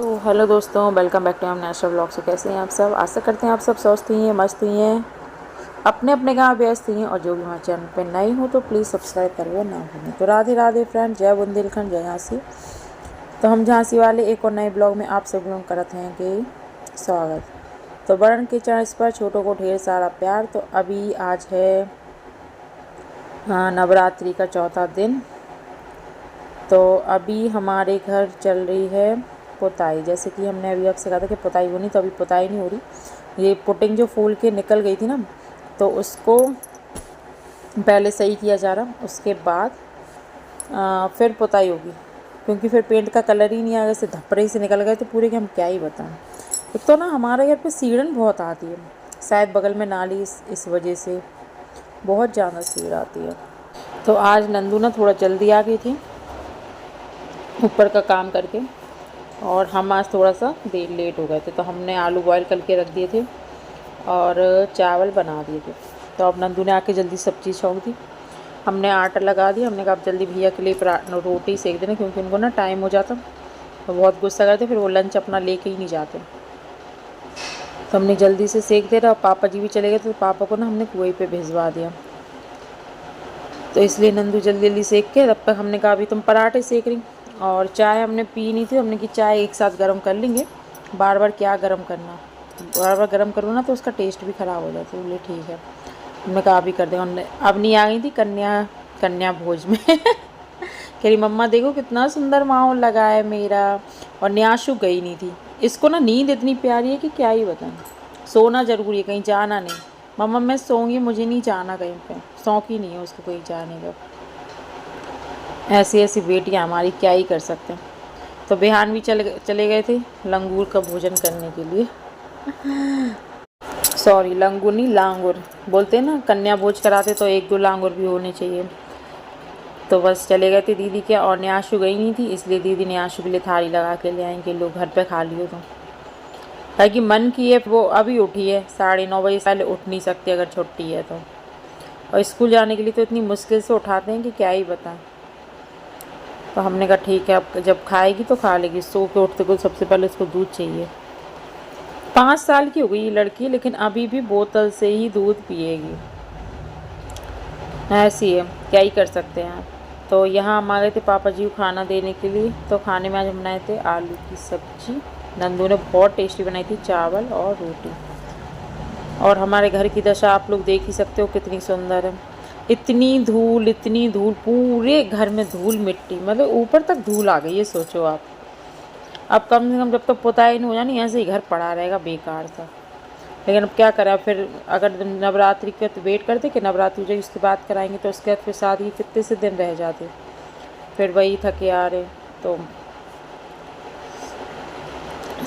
तो हेलो दोस्तों, welcome back to हम नेशनल ब्लॉग। से कैसे हैं आप सब? आशा करते हैं आप सब स्वस्थ ही हैं, मस्त ही हैं, अपने अपने काम व्यस्त ही हैं। और जो भी हमारे चैनल पे नई हो तो प्लीज़ सब्सक्राइब करो ना भूलें। तो राधे राधे फ्रेंड, जय बुंदेलखंड, जय झांसी। तो हम झांसी वाले एक और नए ब्लॉग में आप सभी लोग करते हैं कि स्वागत। तो बड़न के चर्च पर छोटों को ढेर सारा प्यार। तो अभी आज है नवरात्रि का चौथा दिन। तो अभी हमारे घर चल रही है पुताई। जैसे कि हमने अभी आपसे कहा था कि पुताई होनी, तो अभी पुताई नहीं हो रही। ये पुटिंग जो फूल के निकल गई थी ना, तो उसको पहले सही किया जा रहा, उसके बाद फिर पुताई होगी। क्योंकि फिर पेंट का कलर ही नहीं आया, जैसे धब्बे से निकल गए तो पूरे के हम क्या ही बताएं। एक तो ना हमारे घर पे सीढ़न बहुत आती है, शायद बगल में नाली, इस वजह से बहुत ज़्यादा सीढ़ आती है। तो आज नंदू ना थोड़ा जल्दी आ गई थी ऊपर का काम करके, और हम आज थोड़ा सा देर लेट हो गए थे। तो हमने आलू बॉयल करके रख दिए थे और चावल बना दिए थे। तो अब नंदू ने आके जल्दी सब्ज़ी छौंक दी। हमने आटा लगा दिया। हमने कहा अब जल्दी भैया के लिए रोटी सेक देना, क्योंकि उनको ना टाइम हो जाता। तो बहुत गुस्सा करते, फिर वो लंच अपना लेके ही नहीं जाते। तो हमने जल्दी से सेक दे रहा। और पापा जी भी चले गए, तो पापा को ना हमने कुएं पे भिजवा दिया। तो इसलिए नंदू जल्दी जल्दी सेक के, तब तक हमने कहा अभी तुम पराठे सेक रही। और चाय हमने पी नहीं थी, हमने की चाय एक साथ गर्म कर लेंगे, बार बार क्या गर्म करना, बार बार गर्म करो ना तो उसका टेस्ट भी ख़राब हो जाता है। बोले ठीक है, हमने कहा अभी कर दें। उन्होंने अब नहीं आ गई थी कन्या भोज में कह रही मम्मा देखो कितना सुंदर माहौल लगा है मेरा। और न्याशु गई नहीं थी। इसको ना नींद इतनी प्यारी है कि क्या ही बताएं। सोना ज़रूरी है, कहीं जाना नहीं। मम्मा मैं सोऊंगी, मुझे नहीं जाना कहीं पे। शौक ही नहीं है उसको कहीं जाने का। ऐसी ऐसी बेटियां हमारी, क्या ही कर सकते हैं। तो बिहान भी चले गए थे लंगूर का भोजन करने के लिए। सॉरी, लंगूर नहीं, लांगुर बोलते हैं ना। कन्या भोज कराते तो एक दो लांगुर भी होने चाहिए। तो बस चले गए थे दीदी के, और न्याशु गई नहीं थी, इसलिए दीदी न्याशु के लिए थाली लगा के ले आएंगे, लोग घर पे खा लियो। तो ताकि मन की है, वो अभी उठी है 9:30 बजे, पहले उठ नहीं सकती अगर छुट्टी है तो। और स्कूल जाने के लिए तो इतनी मुश्किल से उठाते हैं कि क्या ही बताएं। तो हमने कहा ठीक है, अब जब खाएगी तो खा लेगी। सो के उठते को सबसे पहले उसको दूध चाहिए। 5 साल की हो गई ये लड़की, लेकिन अभी भी बोतल से ही दूध पिएगी। ऐसी है, क्या ही कर सकते हैं। तो यहाँ हम आ गए थे पापा जी को खाना देने के लिए। तो खाने में आज हम बनाए थे आलू की सब्जी। नंदू ने बहुत टेस्टी बनाई थी, चावल और रोटी। और हमारे घर की दशा आप लोग देख ही सकते हो कितनी सुंदर है। इतनी धूल, पूरे घर में धूल मिट्टी, मतलब ऊपर तक धूल आ गई है, सोचो आप। अब कम से कम जब तक पुताई नहीं हो जानी, ऐसे ही घर पड़ा रहेगा बेकार सा। लेकिन अब क्या करें, फिर अगर नवरात्रि के तो वेट करते कि नवरात्रि जो उसके बाद कराएंगे, तो उसके बाद फिर शादी कितने से दिन रह जाते, फिर वही थके आ रहे। तो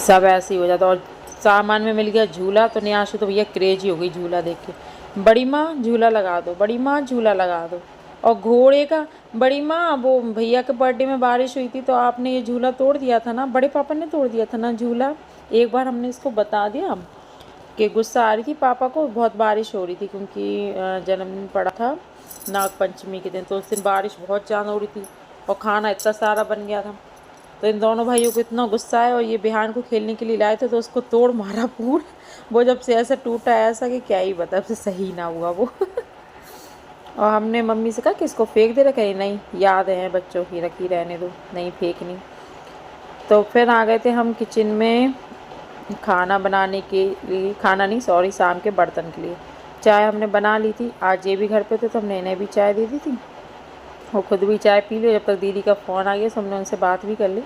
सब ऐसे ही हो जाता। और सामान में मिल गया झूला, तो न्याशु तो भैया क्रेजी हो गई झूला देख के। बड़ी माँ झूला लगा दो, बड़ी माँ झूला लगा दो। और घोड़े का, बड़ी माँ वो भैया के बर्थडे में बारिश हुई थी तो आपने ये झूला तोड़ दिया था ना, बड़े पापा ने तोड़ दिया था ना झूला। एक बार हमने इसको बता दिया कि गुस्सा आ रही थी पापा को, बहुत बारिश हो रही थी, क्योंकि जन्मदिन पड़ा था नाग पंचमी के दिन। तो उस दिन बारिश बहुत ज़्यादा हो रही थी और खाना इतना सारा बन गया था। तो इन दोनों भाइयों को इतना गुस्सा है, और ये बिहान को खेलने के लिए लाए थे तो उसको तोड़ मारा पूरा। वो जब से ऐसा टूटा ऐसा कि क्या ही बता, से सही ना हुआ वो और हमने मम्मी से कहा कि इसको फेंक दे रहा, कहीं नहीं, याद है बच्चों की, रखी रहने दो, नहीं फेंकनी। तो फिर आ गए थे हम किचन में खाना बनाने के लिए, खाना नहीं सॉरी, शाम के बर्तन के लिए। चाय हमने बना ली थी, आज ये भी घर पे थे तो हमने इन्हें भी चाय दे दी थी। वो खुद भी चाय पी ली। जब तक दीदी का फ़ोन आ गया तो हमने उनसे बात भी कर ली।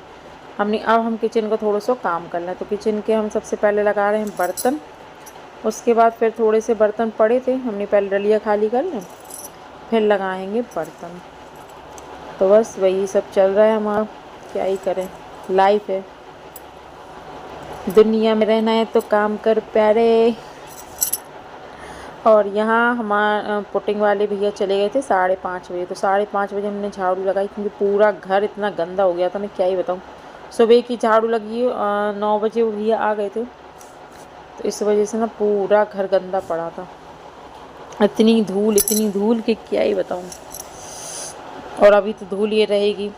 अब हम किचन का थोड़ा सा काम कर लें। तो किचन के हम सबसे पहले लगा रहे हैं बर्तन। उसके बाद फिर थोड़े से बर्तन पड़े थे, हमने पहले डलिया खाली कर लें, फिर लगाएंगे बर्तन। तो बस वही सब चल रहा है हमारा, क्या ही करें, लाइफ है, दुनिया में रहना है तो काम कर प्यारे। और यहाँ हमारा पुटिंग वाले भैया चले गए थे 5:30 बजे। तो 5:30 बजे हमने झाड़ू लगाई, क्योंकि पूरा घर इतना गंदा हो गया था, मैं क्या ही बताऊँ। सुबह की झाड़ू लगी, 9 बजे वो भैया आ गए थे, तो इस वजह से ना पूरा घर गंदा पड़ा था। इतनी धूल कि क्या ही बताऊँ। और अभी तो धूल ये रहेगी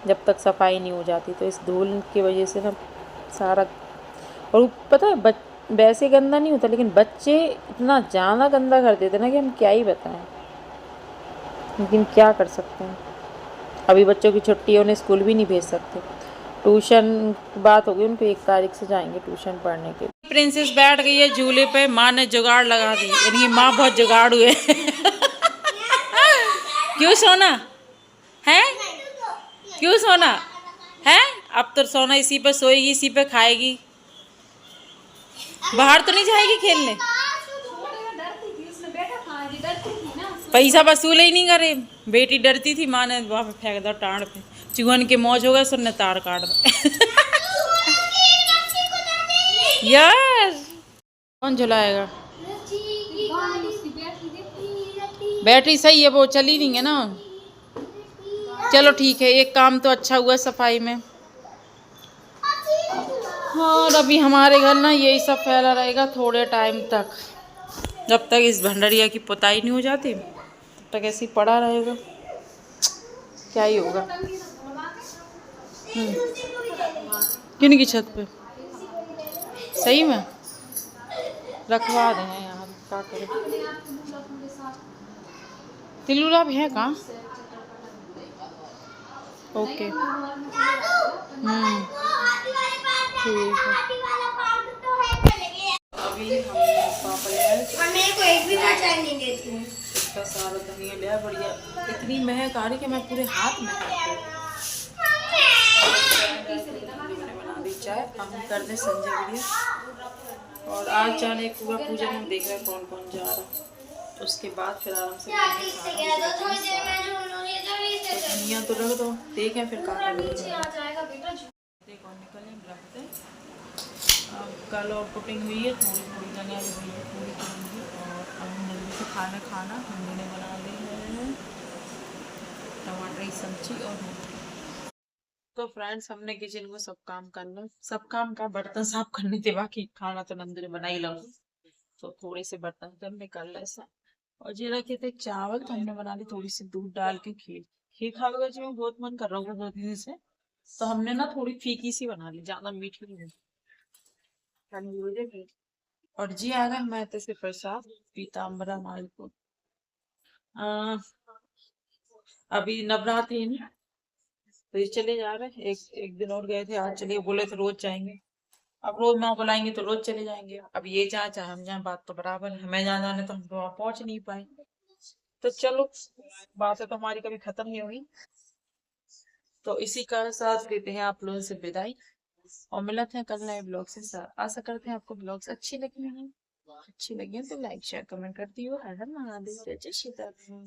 जब तक सफाई नहीं हो जाती। तो इस धूल की वजह से ना सारा। और पता है वैसे गंदा नहीं होता, लेकिन बच्चे इतना ज़्यादा गंदा कर देते ना कि हम क्या ही बताएं, लेकिन क्या कर सकते हैं। अभी बच्चों की छुट्टी है, उन्हें स्कूल भी नहीं भेज सकते। ट्यूशन बात होगी, उनको 1 तारीख से जाएंगे ट्यूशन पढ़ने के लिए। प्रिंसेस बैठ गई है झूले पे, माँ ने जुगाड़ लगा दी, इनकी माँ बहुत जुगाड़ हुए। क्यों सोना है, क्यों सोना है? अब तो सोना इसी पे सोएगी, इसी पे खाएगी, बाहर तो नहीं जाएगी खेलने। पैसा वसूल ही नहीं करे, बेटी डरती थी, माँ ने वहाँ पे फेंक दो टाड़ पे, चूहन के मौज हो गए, सुनने तार काट दो। यार कौन झुलाएगा? बैटरी सही है, वो चली नहीं है ना। चलो ठीक है, एक काम तो अच्छा हुआ सफाई में। हाँ, और अभी हमारे घर ना यही सब फैला रहेगा थोड़े टाइम तक, जब तक इस भंडरिया की पुताई नहीं हो जाती तब तक ऐसे ही पड़ा रहेगा, क्या ही होगा। किन की छत पे? सही में रखवा दें यार, क्या करें। तिलुरा भी है कहाँ? ओके, ठीक है। अभी हमने इतना सारा धनिया लिया, बढ़िया, इतनी महक आ रही कि मैं पूरे हाथ में बना दी चाय। हम कर दें संजय वीडियो, और आज जाने पूरा पूजन हम देख रहे हैं कौन कौन जा रहा, उसके बाद फिर आराम से धनिया तो रख दो, देखें फिर कहाँ कौन निकले रखते हैं। कल और पुटिंग हुई है, थोड़ी थोड़ी धनिया भी हुई है, थोड़ी करूँगी। और अब जल्दी से खाना मम्मी ने बना ली है, टमाटर की सब्जी और तो फ्रेंड्स हमने किचन को सब काम कर लो, सब काम का बर्तन साफ करने थे, बाकी खाना तो नंदू ने बना ही लो, तो थोड़े से बर्तन तो हमने कर ले ऐसा। और ये रखे थे चावल, तो हमने बना ली थोड़ी सी दूध डाल के खीर। खीर खा लो जी, मैं बहुत मन कर रहा हूँ 2 दिन से, तो हमने ना थोड़ी फीकी सी बना ली, ज्यादा मीठी नहीं। और जी आ गए मैं से प्रसाद पीताम्बरा मालपुर। अभी नवरात्रि है ना, तो ये चले जा रहे हैं, एक दिन और गए थे, आज चलिए, बोले थे रोज जाएंगे। अब रोज माँ बुलाएंगे तो रोज चले जाएंगे, अब ये जहाँ चाहे हम जहाँ, बात तो बराबर है, हमें जहाँ जाने तो हम तो वहाँ पहुंच नहीं पाए। तो चलो, बातें तो हमारी कभी खत्म नहीं हुई। तो इसी का साथ देते हैं आप लोगों से विदाई, और मिलते हैं कल नए ब्लॉग से। आशा करते हैं आपको ब्लॉग्स अच्छी लगी हैं, अच्छी लगी है तो लाइक शेयर कमेंट करती हो। हर हर महादेव, जय जय सीताराम।